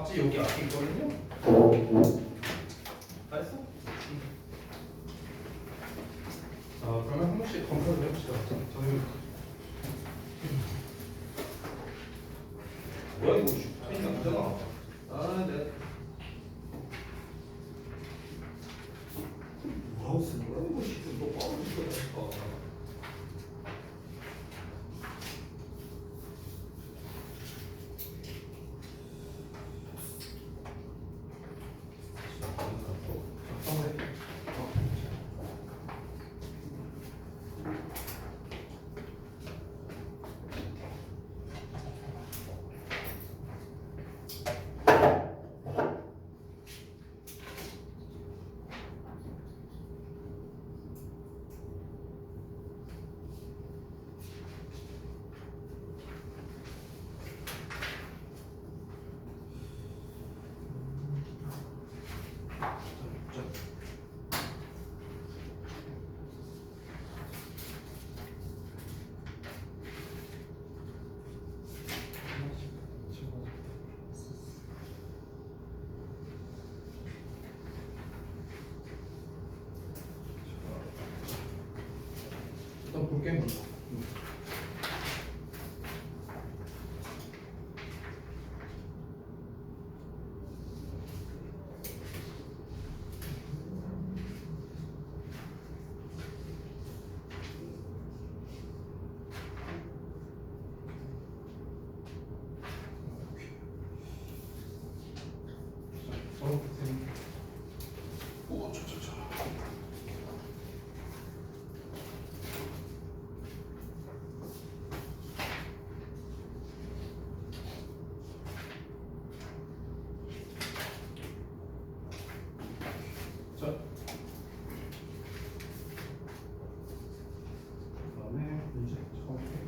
딱지 여기 앞에 있거든요. 다 했어? 자, 그러면 한 번씩 검사를 해봅시다. 저희 뭐야 이거 슈퍼인가 보잖아. 아, 네. 마우스 뭐야 이거 지금 너 마우스 일단 볼게 먼저. 오, 저저저. 자, 그다음에 이제 저렇게.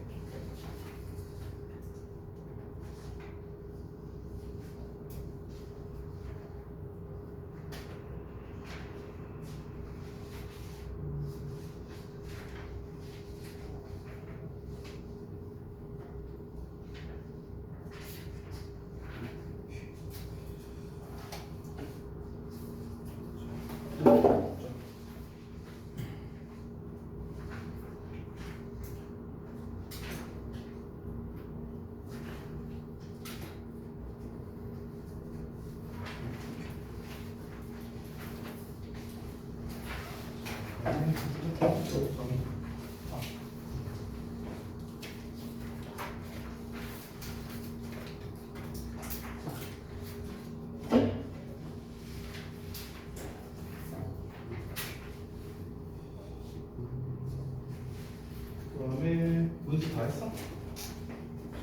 그다음에 문제 다 했어?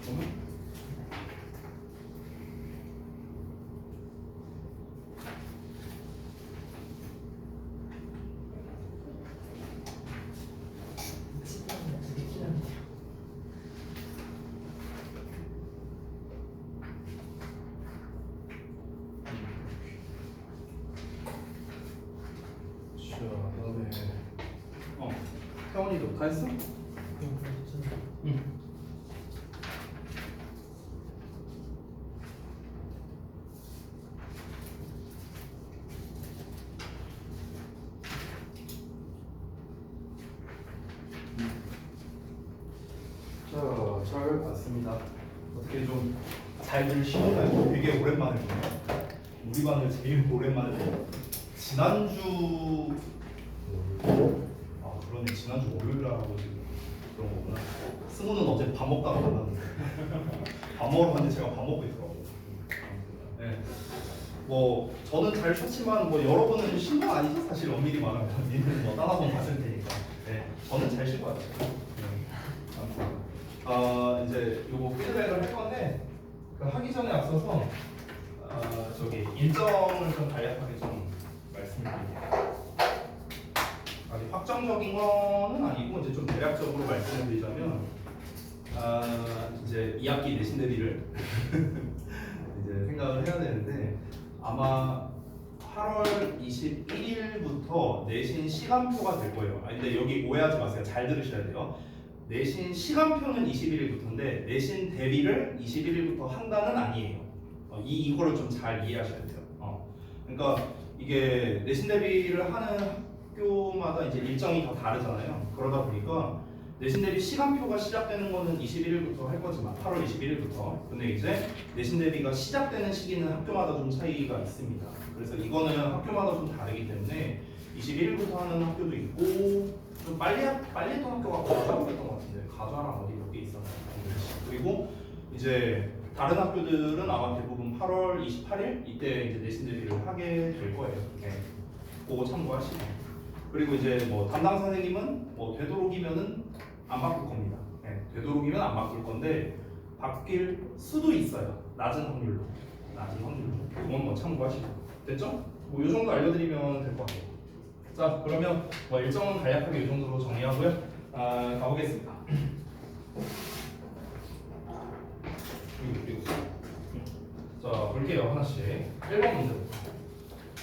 잠깐만. 자, 그다음에 태원이도 다 했어? 응. 자, 잘 봤습니다. 어떻게 좀 잘들 쉬었나요? 되게 오랜만에 보네요. 우리 반을 제일 오랜만에 보고 지난주 그러네, 지난주 월요일 날 하고 지금 그런 거구나. 승우는 어제 밥 먹다가 만났는데 밥 먹으러 갔는데 제가 밥 먹고 있더라고요. 네. 뭐 저는 잘 쉬었지만 뭐 여러분은 쉰 건 아니죠, 사실. 엄밀히 말하면 니는 뭐 따라서 갔을 테니까. 네. 저는 잘 쉰 것 같아요. 아무튼 이제 요거 피드백을 할 건데 그 하기 전에 앞서서 저기 일정을 좀 간략하게 좀 말씀드릴게요. 아직 확정적인 거는 아니고 이제 좀 대략적으로 말씀을 드리자면 이제 2학기 내신 대비를 이제 생각을 해야 되는데 아마 8월 21일부터 내신 시간표가 될 거예요. 근데 여기 오해하지 마세요. 잘 들으셔야 돼요. 내신 시간표는 21일부터인데 내신 대비를 21일부터 한다는 아니에요. 이거를 좀 잘 이해하셔야 돼요. 그러니까 이게 내신 대비를 하는 학교마다 이제 일정이 다 다르잖아요. 그러다 보니까 내신 대비 시간표가 시작되는 거는 21일부터 할 거지만 8월 21일부터. 근데 이제 내신 대비가 시작되는 시기는 학교마다 좀 차이가 있습니다. 그래서 이거는 학교마다 좀 다르기 때문에 21일부터 하는 학교도 있고 좀 빨리 했던 학교가 가주했던 것 같은데 가주랑 어디 몇 개 있었나요? 그리고 이제 다른 학교들은 아마 대부분 8월 28일 이때 이제 내신 대비를 하게 될 거예요. 네. 그거 참고하시고. 그리고 이제 뭐 담당 선생님은 뭐 되도록이면은 안 바꿀 겁니다. 네. 되도록이면 안 바꿀 건데 바뀔 수도 있어요. 낮은 확률로. 그건 뭐 참고하시고. 됐죠? 뭐 이 정도 알려드리면 될 것 같아요. 자, 그러면 뭐 일정은 간략하게 이 정도로 정리하고요. 가보겠습니다. 자, 볼게요. 하나씩. 1번 문제.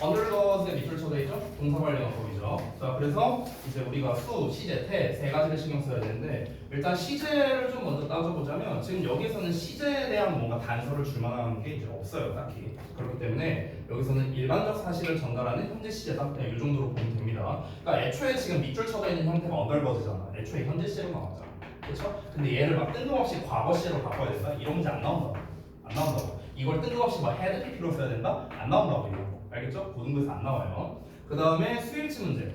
언더러드의 밑줄 쳐져 있죠? 동사 관련 법이죠. 자, 그래서 이제 우리가 수, 시제, 태 세 가지를 신경 써야 되는데 일단 시제를 좀 먼저 따져보자면 지금 여기에서는 시제에 대한 뭔가 단서를 줄 만한 게 이제 없어요, 딱히. 그렇기 때문에 여기서는 일반적 사실을 전달하는 현재 시제다. 그냥 이 정도로 보면 됩니다. 그러니까 애초에 지금 밑줄 쳐져 있는 형태가 언더러드잖아. 애초에 현재 시제로 나왔잖아. 그렇죠? 근데 얘를 막 뜬금없이 과거 시제로 바꿔야 된다? 이런 문제 안 나온다고. 안 나온다고. 이걸 뜬금없이 막 헤드 PP로 써야 된다? 안 나온다고 이거. 알겠죠? 고등부에서 안 나와요. 그 다음에 수일치 문제.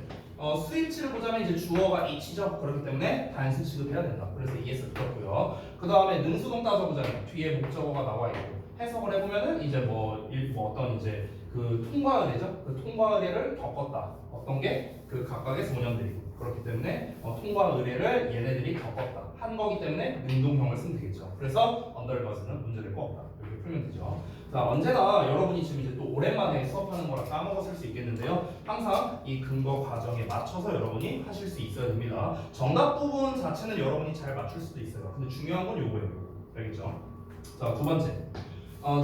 수일치를 보자면 이제 주어가 H죠. 그렇기 때문에 단수 취급해야 된다. 그래서 ES 풀었고요. 그 다음에 능수동 따져보자면 뒤에 목적어가 나와 있고 해석을 해보면은 이제 뭐 어떤 이제 그 통과 의례죠. 그 통과 의례를 겪었다. 어떤 게 그 각각의 소년들이 그렇기 때문에 통과 의례를 얘네들이 겪었다. 한 거기 때문에 능동형을 쓰면 되겠죠. 그래서 언더러드는 문제될 거 없다. 이렇게 풀면 되죠. 자, 언제나 여러분이 지금 이제 또 오랜만에 수업하는 거라 까먹었을 수 있겠는데요. 항상 이 근거 과정에 맞춰서 여러분이 하실 수 있어야 됩니다. 정답 부분 자체는 여러분이 잘 맞출 수도 있어요. 근데 중요한 건 요거예요. 알겠죠? 자, 두 번째.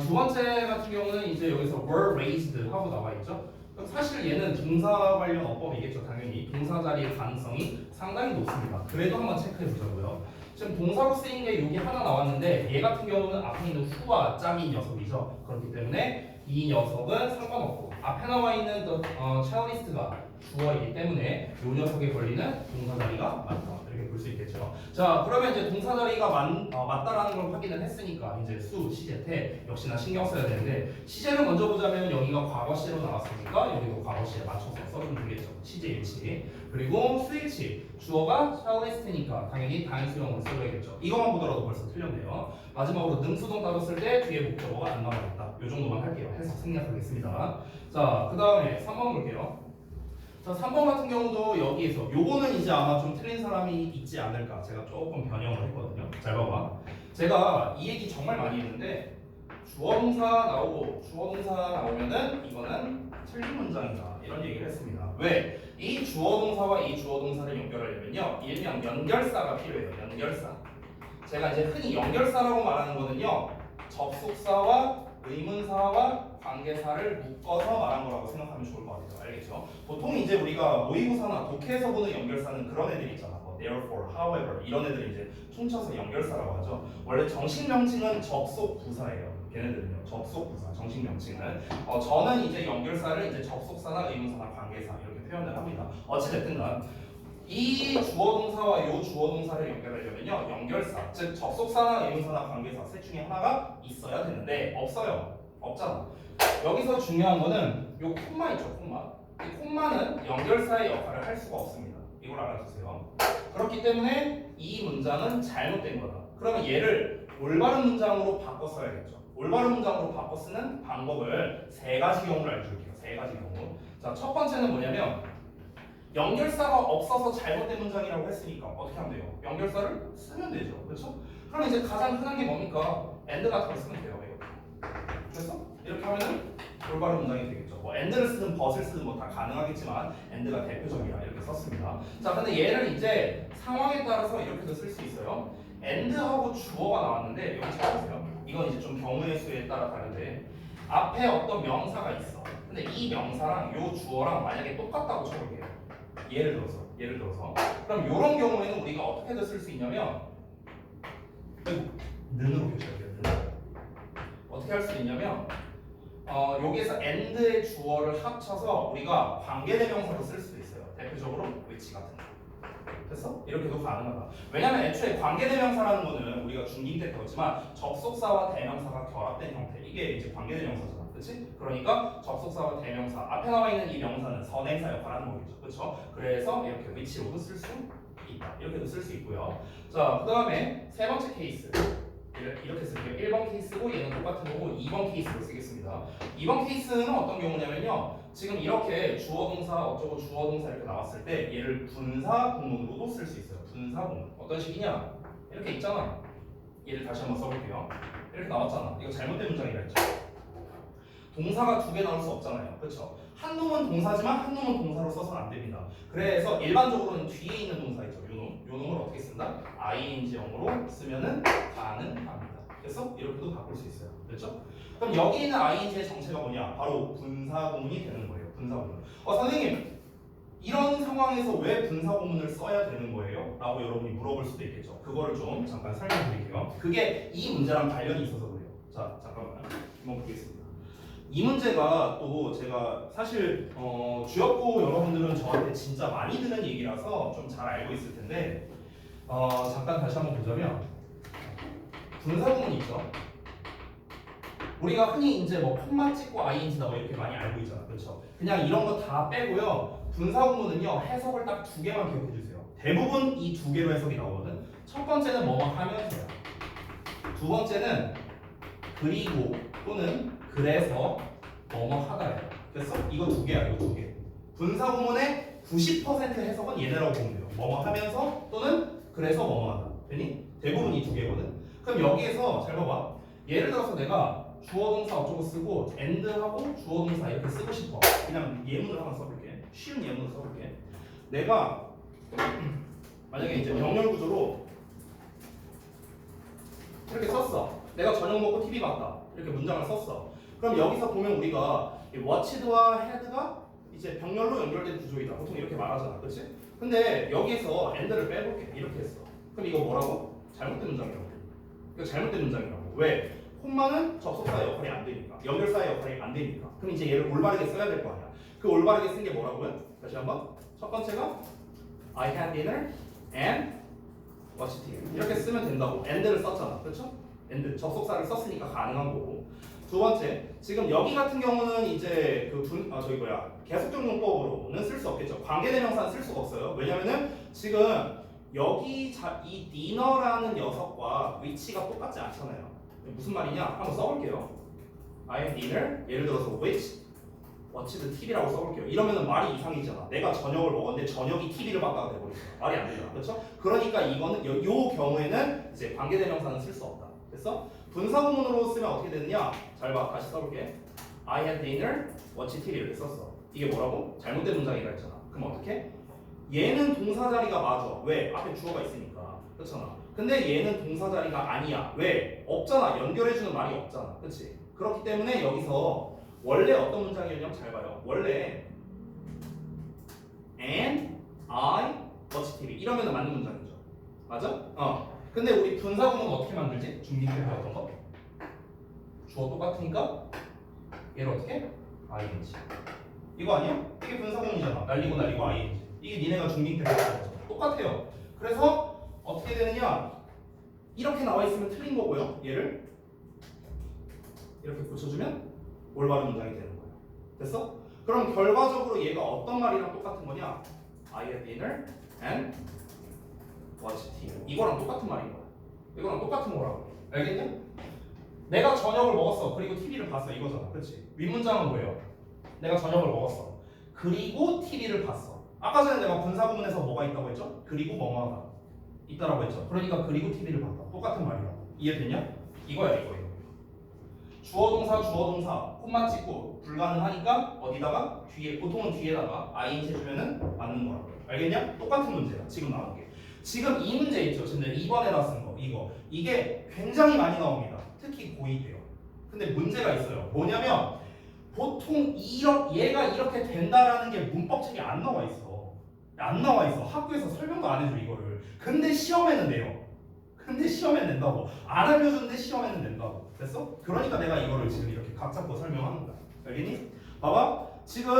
두 번째 같은 경우는 이제 여기서 were raised 하고 나와 있죠. 사실 얘는 동사 관련 어법이겠죠. 당연히 동사 자리의 가능성이 상당히 높습니다. 그래도 한번 체크해 보자고요. 지금 동사로 쓰인 게 여기 하나 나왔는데 얘 같은 경우는 앞에 있는 who와 짬인 녀석이죠. 그렇기 때문에 이 녀석은 상관없고 앞에 나와 있는 첼리스트가 주어이기 때문에 이 녀석에 걸리는 동사 자리가 맞다. 이렇게 볼 수 있겠죠. 자, 그러면 이제 동사 자리가 맞다라는 걸 확인을 했으니까 이제 수, 시제, 태 역시나 신경 써야 되는데 시제를 먼저 보자면 여기가 과거 시로 나왔으니까 여기도 과거 시에 맞춰서 써주면 되겠죠. 시제 일치. 그리고 수일치 주어가 첼리스트니까 당연히 단수형으로 써줘야겠죠. 이것만 보더라도 벌써 틀렸네요. 마지막으로 능수동 따졌을 때 뒤에 목적어가 안 나와있다. 이 정도만 할게요. 해석 생략하겠습니다. 자, 그 다음에 3번 볼게요. 자, 3번 같은 경우도 여기에서 요거는 이제 아마 좀 틀린 사람이 있지 않을까. 제가 조금 변형을 했거든요. 잘 봐봐. 제가 이 얘기 정말 많이 했는데 주어 동사 나오면은 이거는 틀린 문장이다. 이런 얘기를 했습니다. 왜? 이 주어 동사와 이 주어 동사를 연결하려면요. 일명 연결사가 필요해요. 연결사. 제가 이제 흔히 연결사라고 말하는 거는요. 접속사와 의문사와 관계사를 묶어서 말한 거라고 생각하면 좋을 것 같아요. 알겠죠? 보통 이제 우리가 모의고사나 독해에서 보는 연결사는 그런 애들 있잖아. 뭐 therefore, however 이런 애들 이제 퉁쳐서 연결사라고 하죠. 원래 정식 명칭은 접속 부사예요. 걔네들은요. 접속 부사, 정식 명칭은. 저는 이제 연결사를 이제 접속사나 의문사나 관계사 이렇게 표현을 합니다. 어찌 됐든간 이 주어 동사와 이 주어 동사를 연결하려면요. 연결사, 즉 접속사나 의문사나 관계사 셋 중에 하나가 있어야 되는데 없어요. 없잖아. 여기서 중요한 거는 요 콤마 있죠, 콤마. 이 콤마는 연결사의 역할을 할 수가 없습니다. 이걸 알아주세요. 그렇기 때문에 이 문장은 잘못된 거다. 그러면 얘를 올바른 문장으로 바꿔 써야겠죠. 올바른 문장으로 바꿔 쓰는 방법을 세 가지 경우를 알려줄게요. 세 가지 경우. 자, 첫 번째는 뭐냐면 연결사가 없어서 잘못된 문장이라고 했으니까 어떻게 하면 돼요? 연결사를 쓰면 되죠. 그렇죠? 그럼 이제 가장 흔한 게 뭡니까? and 같은 걸 쓰면 돼요. 그래서 이렇게 하면은 올바른 문장이 되겠죠. 뭐 and를 쓰든 but을 쓰든 뭐 다 가능하겠지만 and가 대표적이야. 이렇게 썼습니다. 자, 근데 얘를 이제 상황에 따라서 이렇게도 쓸 수 있어요. and하고 주어가 나왔는데 여기 찾으세요. 이건 이제 좀 경우의 수에 따라 다른데 앞에 어떤 명사가 있어. 근데 이 명사랑 요 주어랑 만약에 똑같다고 쳐볼게요. 예를 들어서 그럼 이런 경우에는 우리가 어떻게도 쓸 수 있냐면 는으로 표시할게요. 어떻게 어떻게 할 수 있냐면 여기에서 and의 주어를 합쳐서 우리가 관계대명사로 쓸 수도 있어요. 대표적으로 which 같은 거. 됐어? 이렇게도 가능하다. 왜냐면 애초에 관계대명사라는 거는 우리가 중딩 때 배웠지만 접속사와 대명사가 결합된 형태. 이게 이제 관계대명사잖아. 그렇지? 그러니까 접속사와 대명사 앞에 나와 있는 이 명사는 선행사 역할을 하는 거겠죠. 그렇죠? 그래서 이렇게 which로도 쓸 수 있다. 이렇게도 쓸 수 있고요. 자, 그 다음에 세 번째 케이스. 이렇게 쓸게요. 1번 케이스고 얘는 똑같은 거고 2번 케이스로 쓰겠습니다. 2번 케이스는 어떤 경우냐면요. 지금 이렇게 주어 동사 어쩌고 주어 동사 이렇게 나왔을 때 얘를 분사 구문으로도 쓸 수 있어요. 분사 구문. 어떤 식이냐? 이렇게 있잖아. 얘를 다시 한번 써볼게요. 이렇게 나왔잖아. 이거 잘못된 문장이라 했죠. 동사가 두 개 나올 수 없잖아요. 그렇죠? 한 놈은 동사지만 한 놈은 동사로 써서는 안 됩니다. 그래서 일반적으로는 뒤에 있는 동사 있죠. 요 놈. 요 놈을 어떻게 쓴다? ing형으로 쓰면은 가능합니다. 그래서 이렇게도 바꿀 수 있어요. 그렇죠? 그럼 여기 있는 ing의 정체가 뭐냐? 바로 분사구문이 되는 거예요. 분사구문. 선생님, 이런 상황에서 왜 분사구문을 써야 되는 거예요? 라고 여러분이 물어볼 수도 있겠죠. 그거를 좀 잠깐 설명드릴게요. 그게 이 문제랑 관련이 있어서 그래요. 자, 잠깐만. 한번 보겠습니다. 이 문제가 또 제가 사실 주역고 여러분들은 저한테 진짜 많이 듣는 얘기라서 좀 잘 알고 있을 텐데 잠깐 다시 한번 보자면 분사구문 있죠. 우리가 흔히 이제 뭐 콤마 찍고 ing다 뭐 이렇게 많이 알고 있잖아. 그렇죠? 그냥 이런 거 다 빼고요. 분사구문은요 해석을 딱 두 개만 기억해 주세요. 대부분 이 두 개로 해석이 나오거든. 첫 번째는 뭐뭐 하면서야. 두 번째는 그리고 또는 그래서 뭐뭐 하다예요. 됐어? 이거 두 개야. 이거 두 개. 분사구문의 90% 해석은 얘네라고 보면 돼요. 뭐뭐 하면서 또는 그래서 뭐뭐 하다. 되니? 대부분 이 두 개거든. 그럼 여기에서 잘 봐봐. 예를 들어서 내가 주어 동사 어쩌고 쓰고 and하고 주어 동사 이렇게 쓰고 싶어. 그냥 예문을 하나 써볼게. 쉬운 예문을 써볼게. 내가 만약에 이제 병렬 구조로 이렇게 썼어. 내가 저녁 먹고 TV 봤다. 이렇게 문장을 썼어. 그럼 여기서 보면 우리가 watched와 had가 이제 병렬로 연결된 구조이다. 보통 이렇게 말하잖아. 그렇지? 근데 여기에서 and를 빼볼게. 이렇게 했어. 그럼 이거 뭐라고? 잘못된 문장이라고. 이거 잘못된 문장이라고. 왜? 콤마는 접속사의 역할이 안 되니까. 연결사의 역할이 안 되니까. 그럼 이제 얘를 올바르게 써야 될 거 아니야. 그 올바르게 쓴 게 뭐라고요? 다시 한번. 첫 번째가 I had dinner and watched TV. 이렇게 쓰면 된다고. and를 썼잖아. 그렇죠? and 접속사를 썼으니까 가능한 거고. 두 번째, 지금 여기 같은 경우는 이제 계속적 용법으로는 쓸 수 없겠죠. 관계대명사는 쓸 수가 없어요. 왜냐면은 지금 여기 이 디너라는 녀석과 위치가 똑같지 않잖아요. 무슨 말이냐? 한번 써볼게요. I had dinner. 예를 들어서 which watched TV라고 써볼게요. 이러면은 말이 이상이잖아. 내가 저녁을 먹었는데 저녁이 TV를 봤다가 돼버리죠. 말이 안 되잖아. 그렇죠? 그러니까 이거는 요 경우에는 이제 관계대명사는 쓸 수 없다. 됐어? 분사구문으로 쓰면 어떻게 되느냐? 잘 봐. 다시 써볼게. I had dinner, watched TV 이렇게 썼어. 이게 뭐라고? 잘못된 문장이라 했잖아. 그럼 어떻게? 얘는 동사 자리가 맞아. 왜? 앞에 주어가 있으니까. 그렇잖아. 근데 얘는 동사 자리가 아니야. 왜? 없잖아. 연결해주는 말이 없잖아. 그렇지? 그렇기 때문에 여기서 원래 어떤 문장이었냐면 잘 봐요. 원래 and I watch TV 이러면 맞는 문장이죠. 맞아? 근데 우리 분사구문 어떻게 만들지? 중딩 때 배웠던 거? 주어 똑같으니까 얘를 어떻게? ing. 이거 아니야? 이게 분사구문이잖아. 날리고 ing. 이게 니네가 중딩 때 배웠던 거잖아. 똑같아요. 그래서 어떻게 되느냐? 이렇게 나와 있으면 틀린 거고요. 얘를 이렇게 고쳐주면 올바른 문장이 되는 거예요. 됐어? 그럼 결과적으로 얘가 어떤 말이랑 똑같은 거냐? I had dinner and watched TV. 이거랑 똑같은 말인 거야. 이거랑 똑같은 거라고. 알겠냐? 내가 저녁을 먹었어. 그리고 TV를 봤어. 이거잖아. 그렇지? 윗문장은 뭐예요? 내가 저녁을 먹었어. 그리고 TV를 봤어. 아까 전에 내가 분사구문에서 뭐가 있다고 했죠? 그리고 뭐뭐하다 있다라고 했죠. 그러니까 그리고 TV를 봤다. 똑같은 말이라고. 이해됐냐? 이거야 이거예요. 주어 동사 콤마 찍고 불가능하니까 어디다가 뒤에 보통은 뒤에다가 ing 해주면은 맞는 거라고. 알겠냐? 똑같은 문제야. 지금 나온 게. 지금 이 문제 있죠. 지금 2번에다 쓴 거. 이게 굉장히 많이 나옵니다. 특히 고2 때요. 근데 문제가 있어요. 뭐냐면 보통 얘가 이렇게 된다라는 게 문법책에 안 나와 있어. 안 나와 있어. 학교에서 설명도 안 해줘 이거를. 근데 시험에는 내요. 근데 시험에 낸다고. 안 알려주는데 시험에는 낸다고. 됐어? 그러니까 내가 이거를 지금 이렇게 각 잡고 설명하는 거야. 알겠니? 봐봐. 지금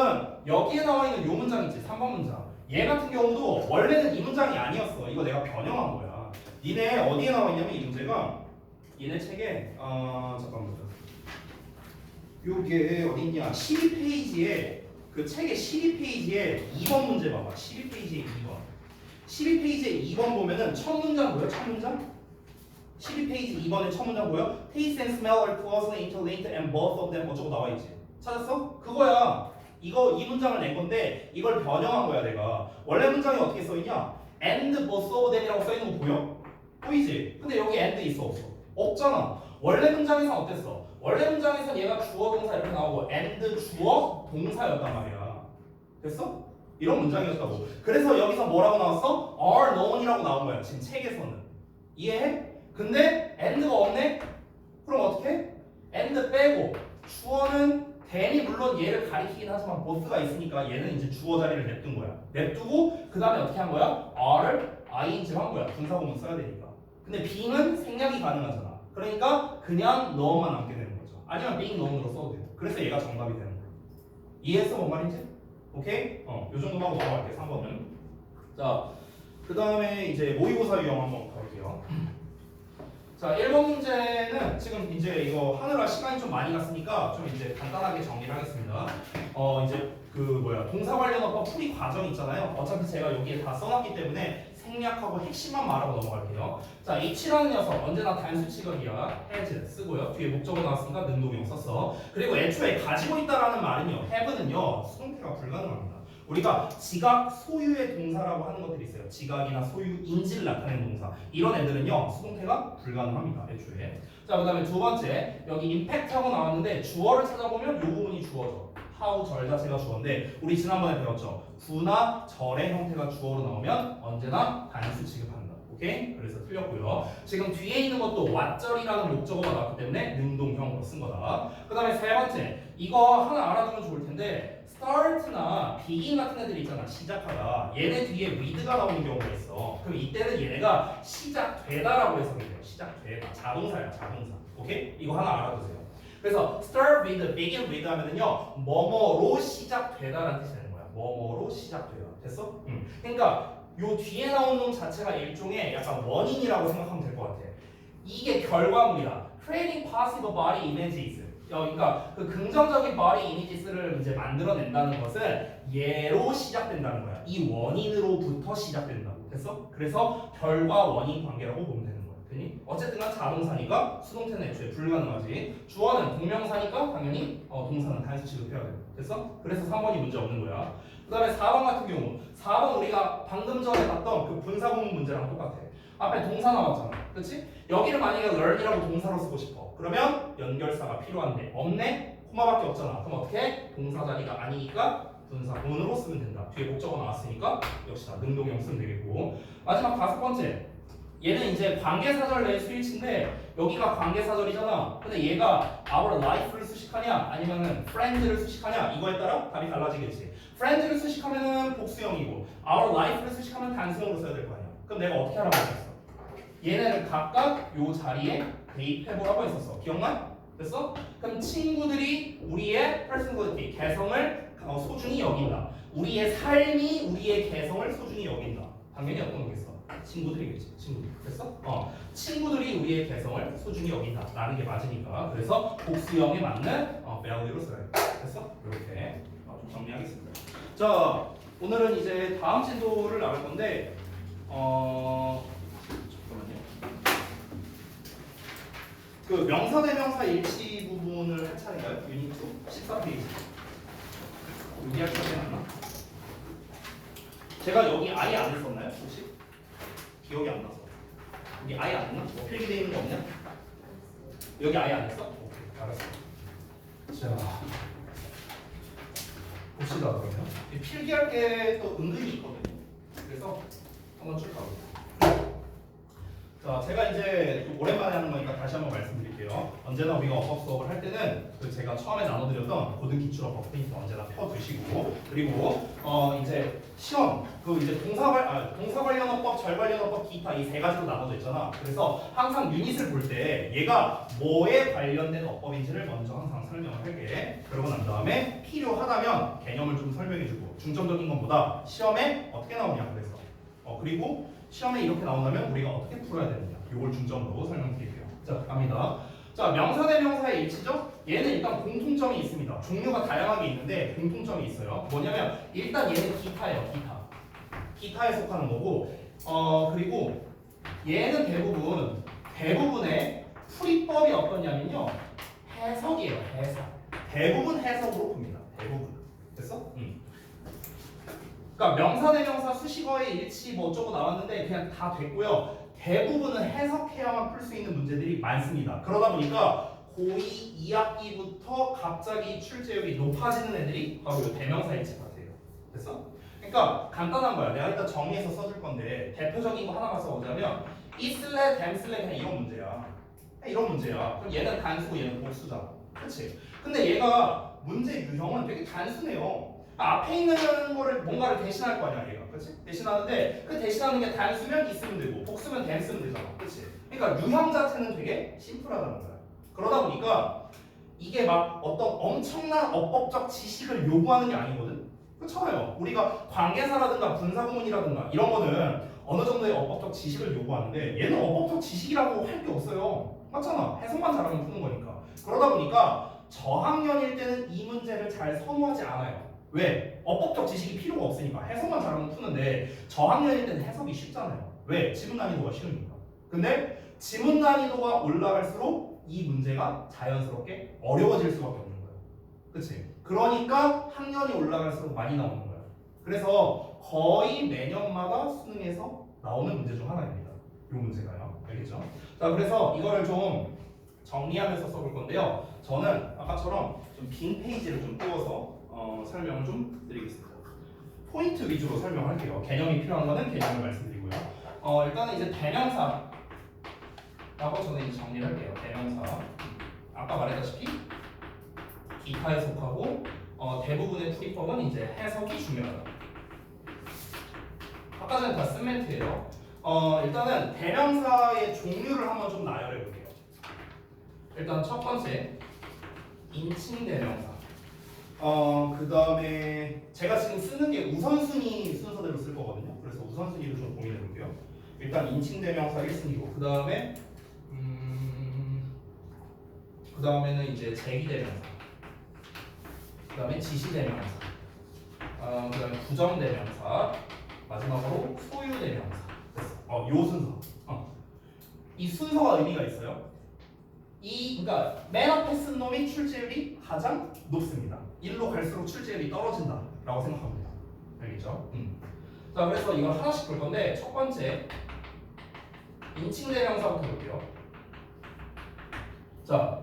여기에 나와 있는 요 문장 있지? 3번 문장. 얘 같은 경우도 원래는 이 문장이 아니었어. 이거 내가 변형한 거야. 니네 어디에 나와 있냐면 이 문제가 얘네 책에 잠깐만 보자. 요게 어디 있냐? 12페이지에 그 책의 12페이지에 2번 문제 봐봐. 12페이지에 2번. 12페이지에 2번 보면은 첫 문장 뭐야? 첫 문장? 12페이지 2번의 첫 문장 뭐야? Taste and smell are closely interlinked and both of them 어쩌고 나와 있지. 찾았어? 그거야. 이 문장을 낸 건데 이걸 변형한 거야 내가. 원래 문장이 어떻게 써 있냐? And both of them이라고 써 있는 거 보여? 보이지? 근데 여기 and 있어 없어? 없잖아. 원래 문장에선 어땠어? 원래 문장에선 얘가 주어 동사 이렇게 나오고 and 주어 동사였단 말이야. 됐어? 이런 문장이었다고. 그래서 여기서 뭐라고 나왔어? are known이라고 나온 거야. 지금 책에서는. 이해해? 근데 and가 없네? 그럼 어떻게? and 빼고 주어는 then이 물론 얘를 가리키긴 하지만 both가 있으니까 얘는 이제 주어 자리를 냅둔 거야. 냅두고 그 다음에 어떻게 한 거야? are를 ing로 한 거야. 분사구문 써야 되니까. 근데 being은 생략이 가능하잖아. 그러니까 그냥 know만 남게 되는 거죠. 아니면 being known으로 써도 돼요. 그래서 얘가 정답이 되는 거야. 이해했어? 뭔 말인지? 오케이? 요 정도만 하고 넘어갈게. 3번은. 자, 그 다음에 이제 모의고사 유형 한번 가볼게요. 자, 1번 문제는 지금 이제 이거 하느라 시간이 좀 많이 갔으니까 좀 이제 간단하게 정리를 하겠습니다. 이제 동사 관련어법 풀이 과정 있잖아요. 어차피 제가 여기에 다 써놨기 때문에 생략하고 핵심만 말하고 넘어갈게요. 자, it라는 녀석 언제나 단수 취급이야. has 쓰고요. 뒤에 목적어 나왔으니까 능동형 썼어. 그리고 애초에 가지고 있다라는 말은요. have는요. 수동태가 불가능합니다. 우리가 지각 소유의 동사라고 하는 것들이 있어요. 지각이나 소유, 인지를 나타내는 동사. 이런 애들은요. 수동태가 불가능합니다. 애초에. 자, 그 다음에 두 번째. 여기 임팩트하고 나왔는데 주어를 찾아보면 이 부분이 주어죠. how 절 자체가 주어인데 우리 지난번에 배웠죠. 구나 절의 형태가 주어로 나오면 언제나 단수 취급한다. 오케이? 그래서 틀렸고요. 지금 뒤에 있는 것도 왓절이라는 목적어가 나왔기 때문에 능동형으로 쓴 거다. 그 다음에 세 번째. 이거 하나 알아두면 좋을 텐데 start나 begin 같은 애들이 있잖아. 시작하다. 얘네 뒤에 with가 나오는 경우가 있어. 그럼 이때는 얘네가 시작되다라고 해석이 돼요. 시작되다. 자동사야. 자동사. 오케이? 이거 하나 알아두세요. 그래서 start with, begin with 하면은요 뭐뭐로 시작되다라는 뜻이 되는 거야. 뭐뭐로 시작되다. 됐어? 그러니까 요 뒤에 나오는 놈 자체가 일종의 약간 원인이라고 생각하면 될 것 같아. 이게 결과물이야. creating positive body images. 그러니까 그 긍정적인 body images를 이제 만들어낸다는 것은 얘로 시작된다는 거야. 이 원인으로부터 시작된다고. 됐어? 그래서 결과 원인 관계라고 보면 되는 거야. 되니? 어쨌든 간 자동사니까 수동태는 애초에 불가능하지. 주어는 동명사니까 당연히 동사는 단수 취급해야 돼. 됐어? 그래서 3번이 문제 없는 거야. 그 다음에 4번 같은 경우 4번 우리가 방금 전에 봤던 그 분사구문 문제랑 똑같아. 앞에 동사 나왔잖아. 그렇지? 여기를 만약에 learn이라고 동사로 쓰고 싶어. 그러면 연결사가 필요한데 없네? 코마밖에 없잖아. 그럼 어떻게? 동사 자리가 아니니까 분사구문으로 쓰면 된다. 뒤에 목적어 나왔으니까 역시나 능동형 쓰면 되겠고. 마지막 5번째. 얘는 이제 관계사절 내 스위치인데 여기가 관계사절이잖아. 근데 얘가 our life를 수식하냐 아니면은 friend를 수식하냐 이거에 따라 답이 달라지겠지. friend를 수식하면은 복수형이고 our life를 수식하면 단수형으로 써야 될 거 아니야. 그럼 내가 어떻게 하라고 했었어? 얘네를 각각 요 자리에 대입해보라고 했었어. 기억나? 됐어? 그럼 친구들이 우리의 personality, 개성을 소중히 여긴다. 우리의 삶이 우리의 개성을 소중히 여긴다. 당연히 어떤 거겠어? 친구들이겠지. 친구들. 됐어? 친구들이 우리의 개성을 소중히 여긴다. 라는 게 맞으니까. 그래서 복수형에 맞는 value로 써야 돼. 됐어? 이렇게 좀 정리하겠습니다. 자, 오늘은 이제 다음 진도를 나갈 건데 잠깐만요. 그 명사대명사 일치 부분을 할 차례인가요? 유닛 2 14페이지. 여기 할 차례 맞나? 제가 여기 아예 안 했었나요? 혹시? 기억이 안 나서. 여기 아예 안 했나? 뭐 필기되어 있는 거 없냐? 여기 아예 안 했어? 오케이, 알았어. 자, 봅시다 그러면. 필기할 게 또 은근히 있거든요. 그래서 한번 쭉 가볼게요. 자, 제가 이제 좀 오랜만에 하는 거니까 다시 한번 말씀드릴게요. 언제나 우리가 업법 수업을 할 때는 그 제가 처음에 나눠드렸던 고등 기출 업법 페이지 언제나 펴두시고, 그리고 이제 시험 그 이제 동사 관련 업법, 절 관련 업법, 기타 이 세 가지로 나눠져 있잖아. 그래서 항상 유닛을 볼 때 얘가 뭐에 관련된 업법인지를 먼저 항상 설명을 할게. 그러고 난 다음에 필요하다면 개념을 좀 설명해주고, 중점적인 것보다 시험에 어떻게 나오냐 그래서 그리고 시험에 이렇게 나온다면 우리가 어떻게 풀어야 되느냐, 이걸 중점으로 설명드릴게요. 자, 갑니다. 자, 명사 대 명사의 일치죠? 얘는 일단 공통점이 있습니다. 종류가 다양하게 있는데 공통점이 있어요. 뭐냐면 일단 얘는 기타예요. 기타에 속하는 거고, 그리고 얘는 대부분의 풀이법이 어떠냐면요, 해석이에요. 해석. 대부분 해석으로 풉니다. 대부분. 됐어? 그러니까 명사 대 명사 수식어의 일치 뭐 어쩌고 나왔는데 그냥 다 됐고요. 대부분은 해석해야만 풀 수 있는 문제들이 많습니다. 그러다 보니까 고2 2학기부터 갑자기 출제율이 높아지는 애들이 바로 이 대명사 일치 같아요. 됐어? 그러니까 간단한 거야. 내가 일단 정리해서 써줄 건데 대표적인 거 하나만 써보자면 있을래, 댐쓸래 그냥 이런 문제야. 그냥 이런 문제야. 그럼 얘는 단수고 얘는 복수잖아. 그렇지? 근데 얘가 문제 유형은 되게 단순해요. 앞에 있는 거를 뭔가를 대신할 거 아니야 얘가, 그렇지? 대신하는데 그 대신하는 게 단수면 있으면 되고 복수면 댐 쓰면 되잖아, 그렇지? 그러니까 유형 자체는 되게 심플하다는 거야. 그러다 보니까 이게 막 어떤 엄청난 어법적 지식을 요구하는 게 아니거든. 그렇잖아요. 우리가 관계사라든가 분사구문이라든가 이런 거는 어느 정도의 어법적 지식을 요구하는데 얘는 어법적 지식이라고 할 게 없어요. 맞잖아. 해석만 잘하면 푸는 거니까. 그러다 보니까 저학년일 때는 이 문제를 잘 선호하지 않아요. 왜? 어법적 지식이 필요가 없으니까 해석만 잘하면 푸는데 저학년일 때는 해석이 쉽잖아요. 왜? 지문 난이도가 쉬우니까. 근데 지문 난이도가 올라갈수록 이 문제가 자연스럽게 어려워질 수밖에 없는 거예요. 그치? 그러니까 학년이 올라갈수록 많이 나오는 거예요. 그래서 거의 매년마다 수능에서 나오는 문제 중 하나입니다. 이 문제가요. 알겠죠? 자, 그래서 이거를 좀 정리하면서 써볼 건데요. 저는 아까처럼 좀 빈 페이지를 좀 띄워서 설명을 좀 드리겠습니다. 포인트 위주로 설명할게요. 개념이 필요한 거는 개념을 말씀드리고요. 일단은 이제 대명사라고 저는 이제 정리를 할게요. 대명사. 아까 말했다시피 기타에 속하고 대부분의 풀이법은 이제 해석이 중요하다. 아까 전에 다 쓴 멘트예요. 일단은 대명사의 종류를 한번 좀 나열해 볼게요. 일단 첫 번째 인칭 대명사. 그 다음에 제가 지금 쓰는 게 우선순위 순서대로 쓸 거거든요. 그래서 우선순위를 좀 고민해 볼게요. 일단 인칭 대명사 1순위고, 그 다음에는 이제 제기 대명사, 그 다음에 지시 대명사, 그 다음에 부정 대명사, 마지막으로 소유 대명사. 됐어. 요 순서. 이 순서가 의미가 있어요. 그러니까 맨 앞에 쓴 놈이 출제율이 가장 높습니다. 1로 갈수록 출제율이 떨어진다라고 생각합니다. 알겠죠? 자, 그래서 이걸 하나씩 볼 건데 첫 번째 인칭 대명사부터 볼게요. 자,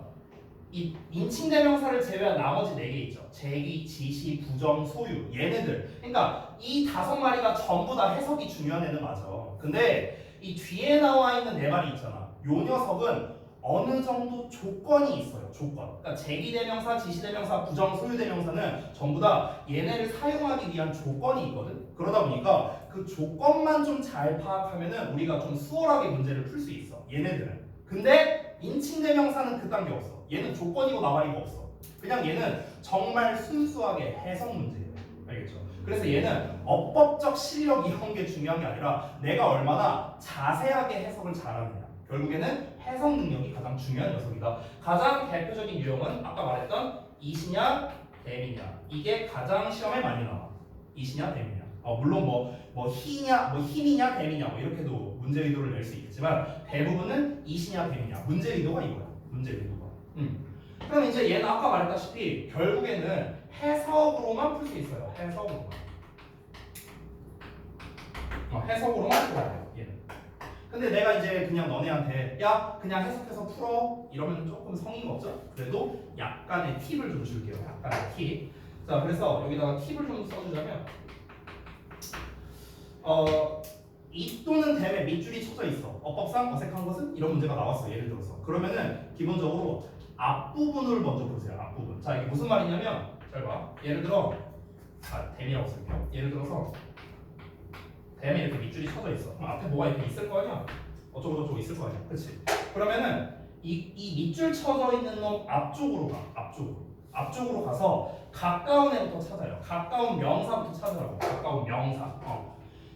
이 인칭 대명사를 제외한 나머지 4개 있죠. 제기, 지시, 부정, 소유. 얘네들. 그러니까 이 5마리가 전부 다 해석이 중요한 애는 맞아. 근데 이 뒤에 나와 있는 4마리 있잖아. 요 녀석은 어느 정도 조건이 있어요. 조건. 그러니까 제기대명사, 지시대명사, 부정, 소유대명사는 전부 다 얘네를 사용하기 위한 조건이 있거든. 그러다 보니까 그 조건만 좀 잘 파악하면은 우리가 좀 수월하게 문제를 풀 수 있어. 얘네들은. 근데 인칭대명사는 그 단계 없어. 얘는 조건이고 나발이고 없어. 그냥 얘는 정말 순수하게 해석 문제예요. 알겠죠? 그래서 얘는 어법적 실력 이런 게 중요한 게 아니라 내가 얼마나 자세하게 해석을 잘하느냐. 결국에는 해석 능력이 가장 중요한 녀석이다. 가장 대표적인 유형은 아까 말했던 이시냐 댐이냐. 이게 가장 시험에 많이 나와. 이시냐 댐이냐. 물론 뭐 힘이냐 댐이냐 뭐 이렇게도 문제 의도를 낼 수 있겠지만 대부분은 이시냐 댐이냐. 문제 의도가 이거야. 문제 의도가. 그럼 이제 얘는 아까 말했다시피 결국에는 해석으로만 풀 수 있어요. 해석으로만 풀어야 돼요. 얘는. 근데 내가 이제 그냥 너네한테 야 그냥 해석해서 풀어 이러면 조금 성의가 없죠? 그래도 약간의 팁을 좀 줄게요. 약간의 팁. 자, 그래서 여기다가 팁을 좀 써주자면 이 또는 댐에 밑줄이 쳐져 있어. 어법상 어색한 것은 이런 문제가 나왔어. 예를 들어서. 그러면은 기본적으로 앞부분을 먼저 보세요. 앞부분. 자, 이게 무슨 말이냐면 잘 봐. 예를 들어 댐이라고 쓸게요. 예를 들어서 댐에 이렇게 밑줄이 쳐져 있어. 그럼 앞에 뭐가 이렇게 있을 거 아니야? 어쩌고 저쩌고 있을 거 아니야? 그렇지? 그러면은 이 밑줄 쳐져 있는 놈 앞쪽으로 가. 앞쪽으로 가서 가까운 애부터 찾아요. 가까운 명사부터 찾으라고. 가까운 명사.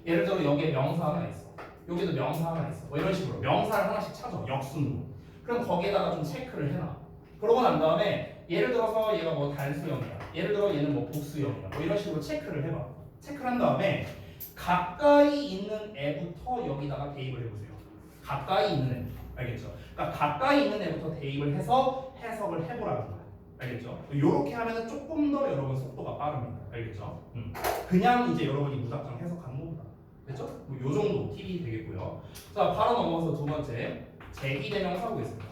예를 들어 여기에 명사 하나 있어. 여기도 명사 하나 있어. 뭐 이런 식으로 명사를 하나씩 찾아. 역순으로. 그럼 거기에다가 좀 체크를 해놔. 그러고 난 다음에 예를 들어서 얘가 뭐 단수형이야. 예를 들어 얘는 뭐 복수형이야. 뭐 이런 식으로 체크를 해봐. 체크를 한 다음에 가까이 있는 애부터 여기다가 대입을 해보세요. 가까이 있는 애. 알겠죠? 그러니까 가까이 있는 애부터 대입을 해서 해석을 해보라는 거야. 알겠죠? 이렇게 하면은 조금 더 여러분 속도가 빠릅니다. 알겠죠? 그냥 이제 여러분이 무작정 해석하는 것보다. 됐죠? 뭐요 정도 팁이 되겠고요. 자, 바로 넘어가서 두 번째 제기대명사 보겠습니다.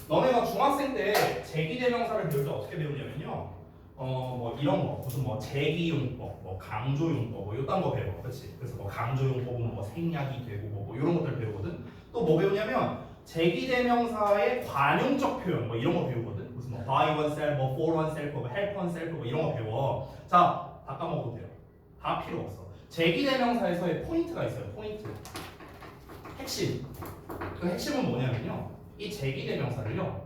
너네가 중학생 때 제기대명사를 배울 때 어떻게 배우냐면요. 뭐 이런 거 무슨 뭐 제기용법, 뭐 강조용법, 뭐 요딴 거 배워, 그렇지? 그래서 뭐 강조용법은 뭐 생략이 되고 뭐 이런 것들 배우거든. 또 뭐 배우냐면 제기대명사의 관용적 표현, 뭐 이런 거 배우거든. 무슨 뭐 by oneself, 뭐 for oneself, 뭐 help oneself, 뭐 이런 거 배워. 자, 다 까먹어도 돼요. 다 필요 없어. 제기대명사에서의 포인트가 있어요. 포인트. 핵심. 그 핵심은 뭐냐면요. 이 제기대명사를요.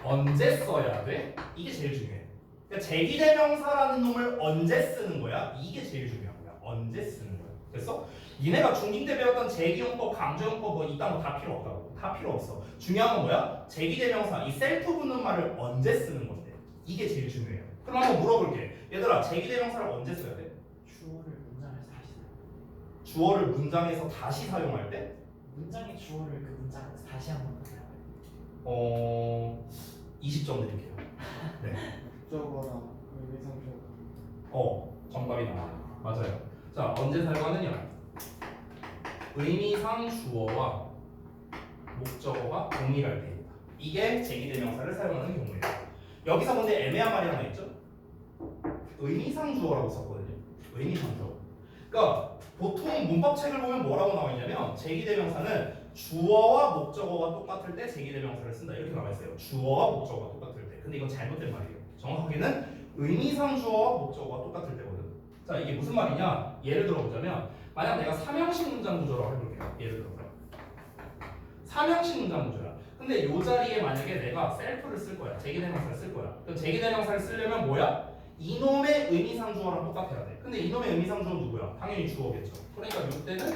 언제 써야 돼? 이게 제일 중요해. 그러니까 제기대명사라는 놈을 언제 쓰는 거야? 이게 제일 중요한 거야. 언제 쓰는 거야. 됐어? 니네가 중딩 때 배웠던 제기용법, 강조용법 뭐 이딴 거 다 필요 없다고. 다 필요 없어. 중요한 건 뭐야? 제기대명사, 이 셀프 붙는 말을 언제 쓰는 건데. 이게 제일 중요해요. 그럼 한번 물어볼게. 얘들아, 제기대명사를 언제 써야 돼? 주어를 문장에서 다시 주어를 문장에서 다시 사용할 때? 문장의 주어를 그 문장에서 다시 한번 사용해요. 20점 드릴게요. 네. 목적어나 의미상표 정답이 나와요. 맞아요. 자, 언제 사용하느냐? 의미상 주어와 목적어가 동일할 때입니다. 이게 제기대명사를 사용하는 경우예요. 여기서 근데 애매한 말이 하나 있죠? 의미상 주어라고 썼거든요. 의미상 주어. 그러니까 보통 문법책을 보면 뭐라고 나와 있냐면 제기대명사는 주어와 목적어가 똑같을 때 제기대명사를 쓴다 이렇게 나와 있어요. 주어와 목적어가 똑같을 때. 근데 이건 잘못된 말이에요. 정확하게는 의미상 주어와 목적어가 똑같을 때거든. 자, 이게 무슨 말이냐? 예를 들어 보자면 만약 내가 삼형식 문장 구조라고 해볼게요. 예를 들어서 삼형식 문장 구조야. 근데 이 자리에 만약에 내가 셀프를 쓸 거야. 제기대명사를 쓸 거야. 그럼 제기대명사를 쓰려면 뭐야? 이놈의 의미상 주어랑 똑같아야 돼. 근데 이놈의 의미상 주어는 누구야? 당연히 주어겠죠. 그러니까 이때는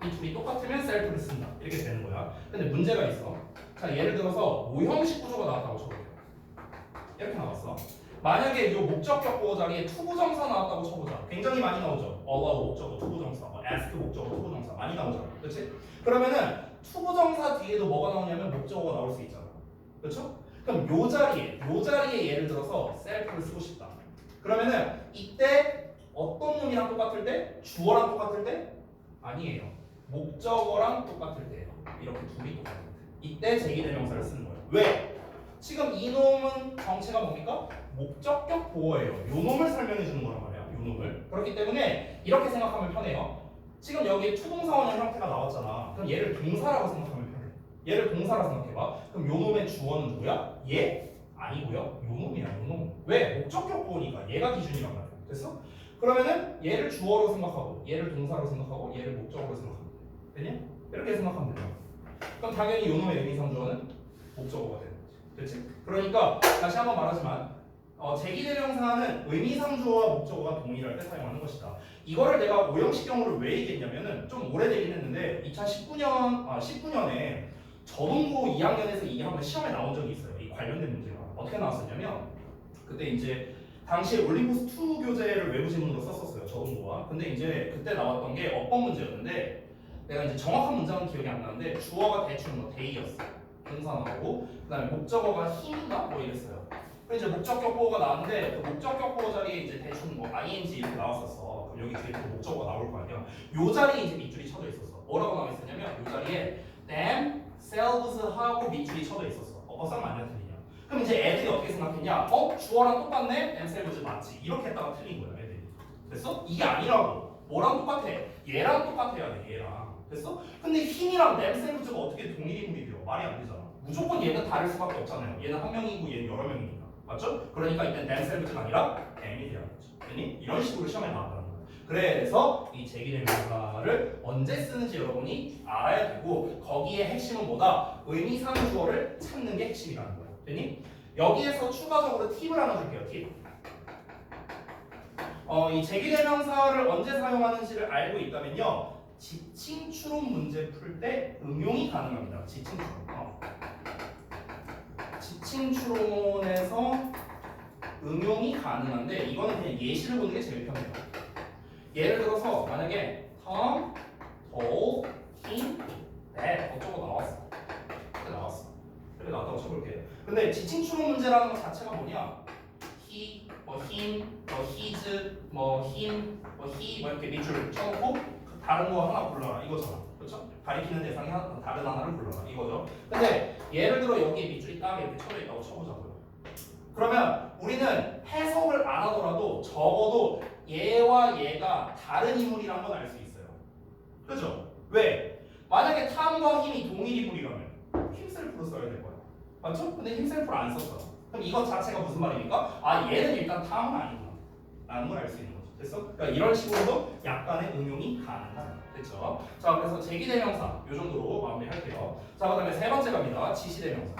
이 둘이 똑같으면 셀프를 쓴다. 이렇게 되는 거야. 근데 문제가 있어. 자, 예를 들어서 오형식 구조가 나왔다고 쳐볼게요. 이렇게 나왔어. 만약에 이 목적격 보호 자리에 투부정사 나왔다고 쳐보자. 굉장히 많이 나오죠. allow 목적어 투부정사, ask 목적어 투부정사 많이 나오잖아. 그렇지? 그러면은 투부정사 뒤에도 뭐가 나오냐면 목적어가 나올 수 있잖아. 그렇죠? 그럼 요 자리에 예를 들어서 셀프를 쓰고 싶다. 그러면은 이때 어떤 놈이랑 똑같을 때? 주어랑 똑같을 때? 아니에요. 목적어랑 똑같을 때예요. 이렇게 둘이 똑같을 때. 이때 제기대명사를 쓰는 거예요. 왜? 지금 이놈은 정체가 뭡니까? 목적격 보어예요. 요 놈을 설명해 주는 거란 말이야. 요 놈을. 그렇기 때문에 이렇게 생각하면 편해요. 지금 여기 투동사원형 형태가 나왔잖아. 그럼 얘를 동사라고 생각하면 편해. 얘를 동사라고 생각해봐. 그럼 요 놈의 주어는 누구야? 얘? 아니고요. 요 놈이야. 요 놈. 왜? 목적격 보니까 얘가 기준이란 말이야. 됐어? 그러면은 얘를 주어로 생각하고 얘를 동사로 생각하고 얘를 목적어로 생각하면 돼. 됐냐? 이렇게 생각하면 돼요. 그럼 당연히 요 놈의 의미상 주어는 목적어가 되는 거지. 됐지? 그러니까 다시 한번 말하지만 제기대명사는 의미상 주어와 목적어가 동일할 때 사용하는 것이다. 이거를 내가 오형식 경우를 왜 얘기했냐면은 좀 오래되긴 했는데 19년에 저동고 2학년에서 이게 한번 시험에 나온 적이 있어요. 이 관련된 문제가 어떻게 나왔었냐면 그때 이제 당시에 올림포스 2 교재를 외부 지문으로 썼었어요. 저동고가. 근데 이제 그때 나왔던 게 어법 문제였는데 내가 이제 정확한 문장은 기억이 안 나는데 주어가 대충 뭐 데이였어. 동사 나오고 그다음에 목적어가 힘인가 뭐 이랬어요. 그래서 이제 목적격 보호가 나왔는데 그 목적격 보호 자리에 이제 대충 뭐 ing 이렇게 나왔었어. 그럼 여기 뒤에 또 목적어가 나올 거 아니야. 요 자리에 이제 밑줄이 쳐져 있었어. 뭐라고 나와 있었냐면 요 자리에 them, selves 하고 밑줄이 쳐져 있었어. 어법 맞냐 틀리냐. 그럼 이제 애들이 어떻게 생각했냐? 주어랑 똑같네? them, selves 맞지. 이렇게 했다가 틀린 거야 애들이. 됐어? 이게 아니라고. 뭐랑 똑같아? 얘랑 똑같아야 돼. 얘랑. 됐어? 근데 힘이랑 댐셀브즈가 어떻게 동일 인물이 돼요? 말이 안 되잖아. 무조건 얘는 다를 수밖에 없잖아요. 얘는 한 명이고 얘는 여러 명이니까. 맞죠? 그러니까 이때 댐셀브즈가 아니라 댐이 돼야겠죠. 괜히 이런 식으로 시험에 나왔다는 거예요. 그래서 이 제기대명사를 언제 쓰는지 여러분이 알아야 되고 거기에 핵심은 뭐다? 의미상 주어를 찾는 게 핵심이라는 거예요. 괜히 여기에서 추가적으로 팁을 하나 줄게요. 팁. 이 제기대명사를 언제 사용하는지를 알고 있다면요. 지칭 추론 문제 풀 때 응용이 가능합니다. 지칭 추론. 지칭 추론에서 응용이 가능한데 이거는 그냥 예시를 보는 게 제일 편해요. 예를 들어서 만약에 Tom told him that 어쩌고 나왔어. 이렇게 나왔어. 이렇게 나왔다고 쳐볼게요. 근데 지칭 추론 문제라는 것 자체가 뭐냐? he, 뭐 him, 뭐 his, 뭐 him, 뭐 he 뭐 이렇게 밑줄 쳐놓고 다른 거 하나 불러라 이거잖아. 그렇죠? 가리키는 대상이 다른 하나를 불러라 이거죠. 근데 예를 들어 여기에 밑줄이 딱 이렇게 쳐져 있다고 쳐보자고요. 그러면 우리는 해석을 안 하더라도 적어도 얘와 얘가 다른 인물이란 건 알 수 있어요. 그죠? 왜? 만약에 탐과 힘이 동일 인물이라면 힘셀프로 써야 될 거야. 맞죠? 근데 힘셀프를 안 썼잖아. 그럼 이것 자체가 무슨 말입니까? 아 얘는 일단 탐은 아니구나 라는 걸 알 수 있는 거죠. 됐어? 그러니까 이런 식으로도 약간의 응용이 가능하다. 됐죠? 자 그래서 제기대명사 요 정도로 마무리할게요. 자 그다음에 세 번째 갑니다. 지시대명사.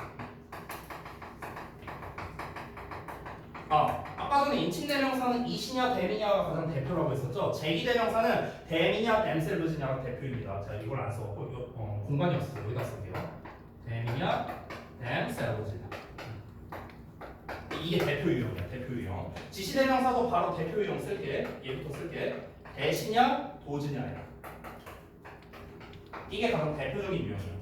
아까 전에 인칭대명사는 이시냐 댐이냐가 가장 대표라고 했었죠. 제기대명사는 댐이냐 댐셀브즈냐가 대표입니다. 자 이걸 안 써갖고 공간이 없어요. 여기다 쓸게요. 댐이냐 댐셀브즈. 이게 대표 유형이야. 대표 유형. 지시대명사도 바로 대표 유형 쓸게. 얘부터 쓸게. 대시냐 도즈냐야. 이게 가장 대표적인 유형이에요.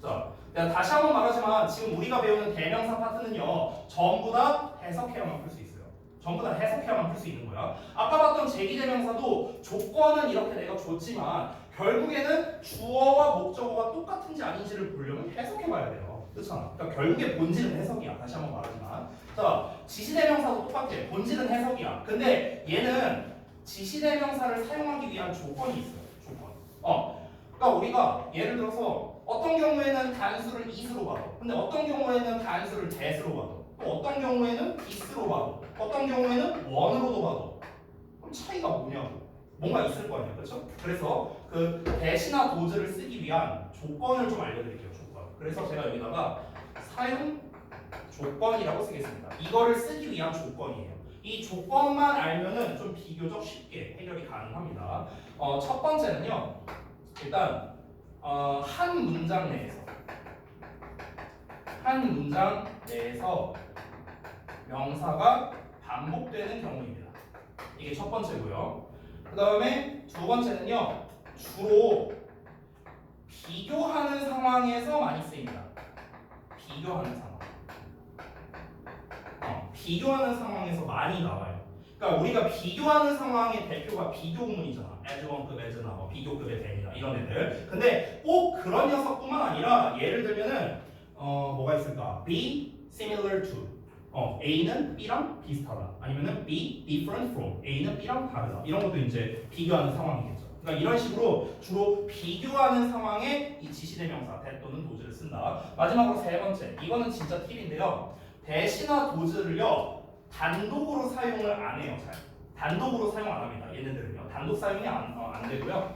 자, 내가 다시 한번 말하지만 지금 우리가 배우는 대명사 파트는요 전부 다 해석해야만 풀 수 있어요. 전부 다 해석해야만 풀 수 있는 거야. 아까 봤던 제기대명사도 조건은 이렇게 내가 줬지만 결국에는 주어와 목적어가 똑같은지 아닌지를 보려면 해석해봐야 돼요. 그렇잖아. 그러니까 결국에 본질은 해석이야. 다시 한번 말하지만 자 지시대명사도 똑같아. 본질은 해석이야. 근데 얘는 지시대명사를 사용하기 위한 조건이 있어요. 조건. 그러니까 우리가 예를 들어서 어떤 경우에는 단수를 is로 봐도 근데 어떤 경우에는 단수를 that으로 봐도 또 어떤 경우에는 this로 봐도 어떤 경우에는 one으로도 봐도 그럼 차이가 뭐냐고 뭔가 있을 거 아니야. 그렇죠? 그래서 그 that이나 does를 쓰기 위한 조건을 좀 알려드릴게요. 조건. 그래서 제가 여기다가 사용 조건이라고 쓰겠습니다. 이거를 쓰기 위한 조건이에요. 이 조건만 알면은 좀 비교적 쉽게 해결이 가능합니다. 첫 번째는요. 일단 한 문장 내에서 명사가 반복되는 경우입니다. 이게 첫 번째고요. 그 다음에 두 번째는요. 주로 비교하는 상황에서 많이 쓰입니다. 비교하는 상황. 비교하는 상황에서 많이 나와요. 그러니까 우리가 비교하는 상황의 대표가 비교구문이잖아. as1급, as나, 뭐 비교급의 댐이나 이런 애들. 근데 꼭 그런 녀석뿐만 아니라 예를 들면은 뭐가 있을까? be similar to. A는 B랑 비슷하다. 아니면은 be different from. A는 B랑 다르다. 이런 것도 이제 비교하는 상황이겠죠. 그러니까 이런 식으로 주로 비교하는 상황에 이 지시대명사 that 또는 does를 쓴다. 마지막으로 세 번째. 이거는 진짜 팁인데요. that이나 dos를요. 단독으로 사용을 안 해요. 잘. 단독으로 사용 안 합니다. 얘네들은요. 단독 사용이 안 되고요.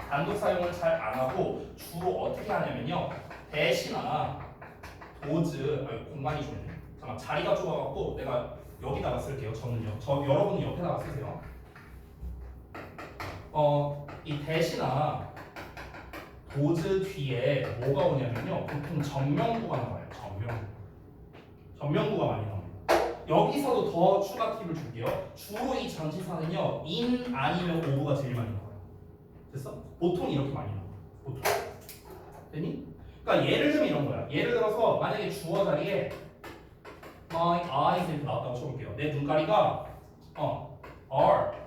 단독 사용을 잘 안 하고 주로 어떻게 하냐면요. that이나 does 공간이 좁네. 잠깐 자리가 좁아갖고 내가 여기다가 쓸게요. 저는요. 여러분은 옆에다가 쓰세요. 이 that이나 does 뒤에 뭐가 오냐면요. 보통 전명구가 나와요. 전명구가 많이 나옵니다. 여기서도 더 추가 팁을 줄게요. 주로 이 전치사는요. in 아니면 of가 제일 많이 나와요. 됐어? 보통 이렇게 많이 나와요. 보통. 됐니? 그러니까 예를 들면 이런 거야. 예를 들어서 만약에 주어 자리에 my eyes 이렇게 나왔다고 쳐볼게요. 내 눈가리가 are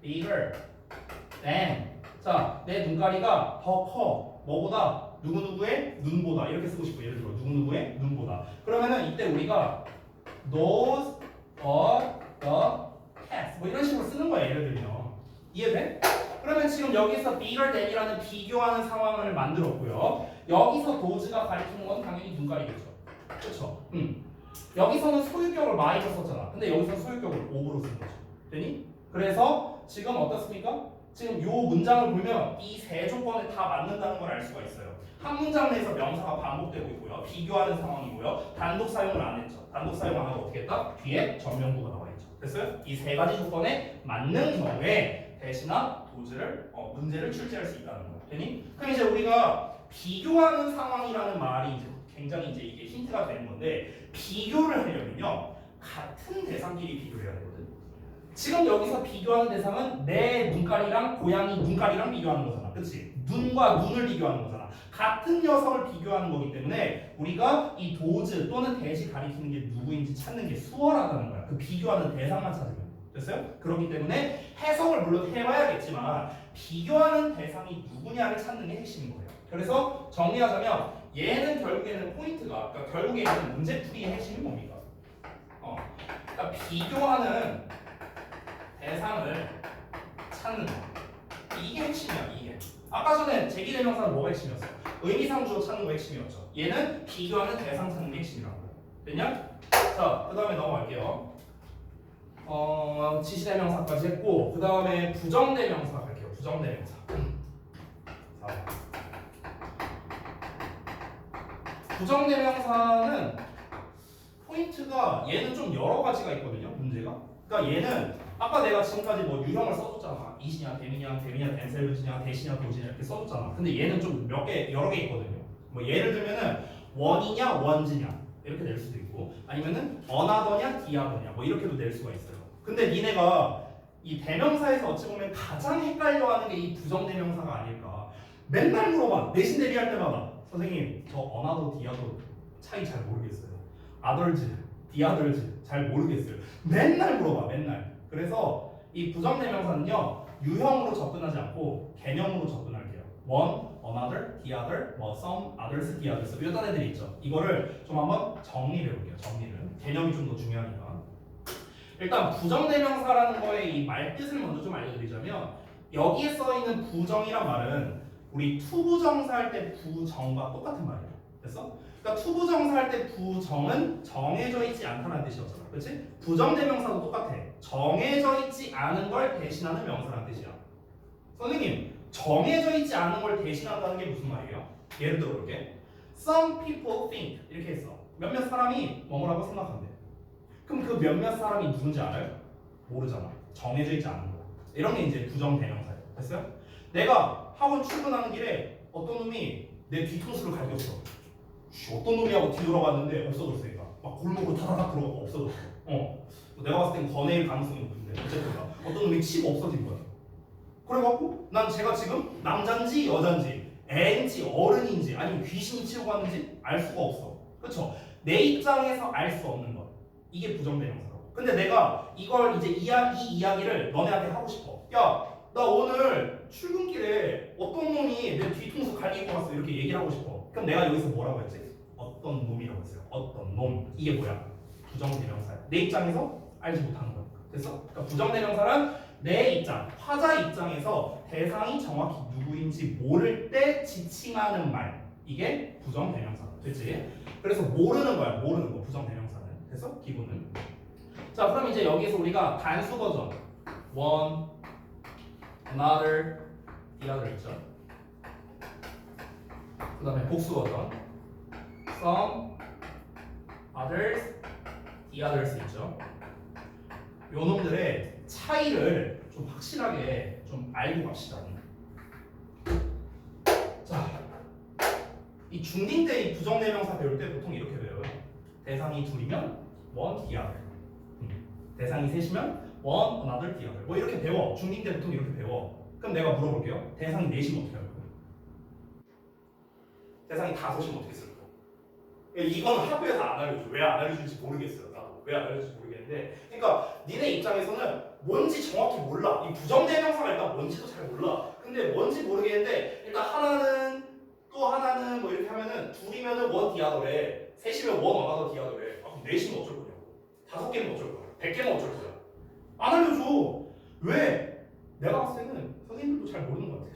bigger than 자, 내 눈가리가 더 커. 뭐보다? 누구누구의 눈보다 이렇게 쓰고 싶어. 예를 들어 누구누구의 눈보다. 그러면은 이때 우리가 those are the 뭐 이런 식으로 쓰는 거야 예를 들면. 이해돼? 그러면 지금 여기서 bigger than이라는 비교하는 상황을 만들었고요. 여기서 도즈가 가리키는 건 당연히 눈깔이겠죠. 그렇죠? 여기서는 소유격을 my로 썼잖아. 근데 여기서 소유격을 of로 쓴 거죠. 되니? 그래서 지금 어떻습니까? 지금 요 문장을 보면 이 세 조건에 다 맞는다는 걸 알 수가 있어요. 한 문장 내에서 명사가 반복되고 있고요. 비교하는 상황이고요. 단독 사용을 안 했죠. 단독 사용 안 하고 어떻게 했다? 뒤에 전명구가 나와 있죠. 됐어요? 이 세 가지 조건에 맞는 경우에 대시나 도즈를 문제를 출제할 수 있다는 거예요. 되니? 그럼 이제 우리가 비교하는 상황이라는 말이 이제 굉장히 이제 이게 힌트가 되는 건데 비교를 하려면요 같은 대상끼리 비교를 해야 되거든. 지금 여기서 비교하는 대상은 내 눈깔이랑 고양이 눈깔이랑 비교하는 거잖아. 그치? 눈과 눈을 비교하는 거잖아. 같은 녀석을 비교하는 거기 때문에 우리가 이 도즈 또는 대시 가리키는 게 누구인지 찾는 게 수월하다는 거야. 그 비교하는 대상만 찾으면. 됐어요? 그렇기 때문에 해석을 물론 해봐야겠지만 비교하는 대상이 누구냐를 찾는 게 핵심인 거예요. 그래서 정리하자면 얘는 결국에는 포인트가 그러니까 결국에는 문제풀이의 핵심이 뭡니까? 그러니까 비교하는 대상을 찾는 거. 이게 핵심이야. 이게. 아까 전에 제기대명사는 뭐가 핵심이었어? 의미상 주어 찾는 거 핵심이었죠. 얘는 비교하는 대상 찾는 게 핵심이라고. 됐냐? 자, 그 다음에 넘어갈게요. 지시대명사까지 했고 그 다음에 부정대명사 갈게요. 부정대명사. 부정대명사는 포인트가 얘는 좀 여러 가지가 있거든요. 문제가. 그러니까 얘는 아까 내가 지금까지 뭐 유형을 써줬잖아. 이시냐, 대미냐, 덴셀브지냐, 대시냐, 도시냐 이렇게 써줬잖아. 근데 얘는 좀 여러 개 있거든요. 뭐 예를 들면은 원이냐, 원즈냐 이렇게 낼 수도 있고 아니면은 어나더냐, 디아더냐 뭐 이렇게도 낼 수가 있어요. 근데 니네가 이 대명사에서 어찌 보면 가장 헷갈려하는 게 이 부정대명사가 아닐까. 맨날 물어봐. 내신 대비할 때마다 선생님 저 어나더, 디아더 차이 잘 모르겠어요. 아덜즈, 디아덜즈 잘 모르겠어요. 맨날 물어봐. 맨날. 그래서 이 부정대명사는요 유형으로 접근하지 않고 개념으로 접근할게요. one, another, the other, 뭐 some, others, the others 이런 애들이 있죠. 이거를 좀 한번 정리를 해볼게요. 정리를. 개념이 좀 더 중요하니까. 일단 부정대명사라는 거의 이 말뜻을 먼저 좀 알려드리자면 여기에 써있는 부정이란 말은 우리 투부정사 할 때 부정과 똑같은 말이에요. 됐어? 그러니까 투부정사 할 때 부정은 정해져 있지 않다는 뜻이었잖아. 그렇지? 부정대명사도 똑같아. 정해져 있지 않은 걸 대신하는 명사라는 뜻이야. 선생님, 정해져 있지 않은 걸 대신한다는 게 무슨 말이에요? 예를 들어 볼게. Some people think 이렇게 했어. 몇몇 사람이 뭐라고 생각한대. 그럼 그 몇몇 사람이 누군지 알아요? 모르잖아. 정해져 있지 않은 거야. 이런 게 이제 부정대명사예요. 됐어요? 내가 학원 출근하는 길에 어떤 놈이 내 뒤통수를 갈겼어. 어떤 놈이 하고 뒤돌아봤는데 없어졌어. 얘가 막 골목으로 타다닥 들어가고 없어졌어. 내가 봤을 땐 거내일 가능성이 높은데 어쨌든 어떤 놈이 치고 없어진 거야. 그래갖고 난 제가 지금 남잔지 여잔지 애인지 어른인지 아니면 귀신이 치고 갔는지 알 수가 없어. 그렇죠? 내 입장에서 알 수 없는 거. 이게 부정대명사라고. 근데 내가 이걸 이제 이 이야기를 너네한테 하고 싶어. 야, 나 오늘 출근길에 어떤 놈이 내 뒤통수 갈기고 왔어. 이렇게 얘기를 하고 싶어. 그럼 내가 여기서 뭐라고 했지? 어떤 놈이라고 했어요. 어떤 놈. 이게 뭐야? 부정대명사야. 내 입장에서 알지 못하는 거야. 됐어? 그러니까 부정대명사는 내 입장, 화자 입장에서 대상이 정확히 누구인지 모를 때 지칭하는 말. 이게 부정대명사. 됐지? 그래서 모르는 거야. 모르는 거. 부정대명사는. 됐어? 기본은. 자, 그럼 이제 여기에서 우리가 단수 버전 one, another, the other 있죠. 그 다음에 복수 버전 some, others, the others 있죠. 요 놈들의 차이를 좀 확실하게 좀 알고 갑시다. 자, 이 중딩 때 이 부정대명사 배울 때 보통 이렇게 배워요. 대상이 둘이면 one, the other. 대상이 셋이면 one, another, the other. 뭐 이렇게 배워. 중딩 때 보통 이렇게 배워. 그럼 내가 물어볼게요. 대상이 넷이면 어떻게 할 거예요? 대상이 다섯이면 어떻게 쓸 거예요? 이건 학교에서 안 알려줘. 왜 안 알려줄지 모르겠어요. 나도 왜 안 알려줄지 모르겠는데. 그러니까 니네 입장에서는 뭔지 정확히 몰라. 이 부정대명사가 일단 뭔지도 잘 몰라. 근데 뭔지 모르겠는데 일단 하나는 또 하나는 뭐 이렇게 하면은 둘이면은 원 디아더래. 셋이면 원 어나더 디아더래. 아, 그럼 넷이면 어쩔 거냐고. 5개면 어쩔 거야. 100개면 어쩔 거야. 안 알려줘. 왜? 내가 봤을 때는 선생님들도 잘 모르는 것 같아.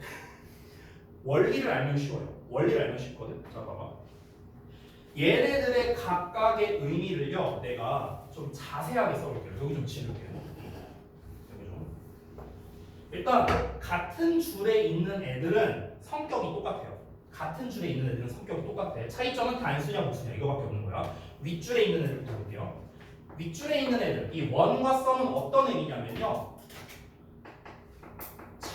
원리를 알면 쉬워요. 원리를 알면 쉽거든. 자 봐봐. 얘네들의 각각의 의미를요. 내가 좀 자세하게 써볼게요. 여기 좀 지울게요. 여기 좀. 일단 같은 줄에 있는 애들은 성격이 똑같아요. 같은 줄에 있는 애들은 성격이 똑같아. 차이점은 단수냐 무수냐 이거밖에 없는 거야. 윗줄에 있는 애들 볼게요. 윗줄에 있는 애들, 이 원과 썸은 어떤 의미냐면요.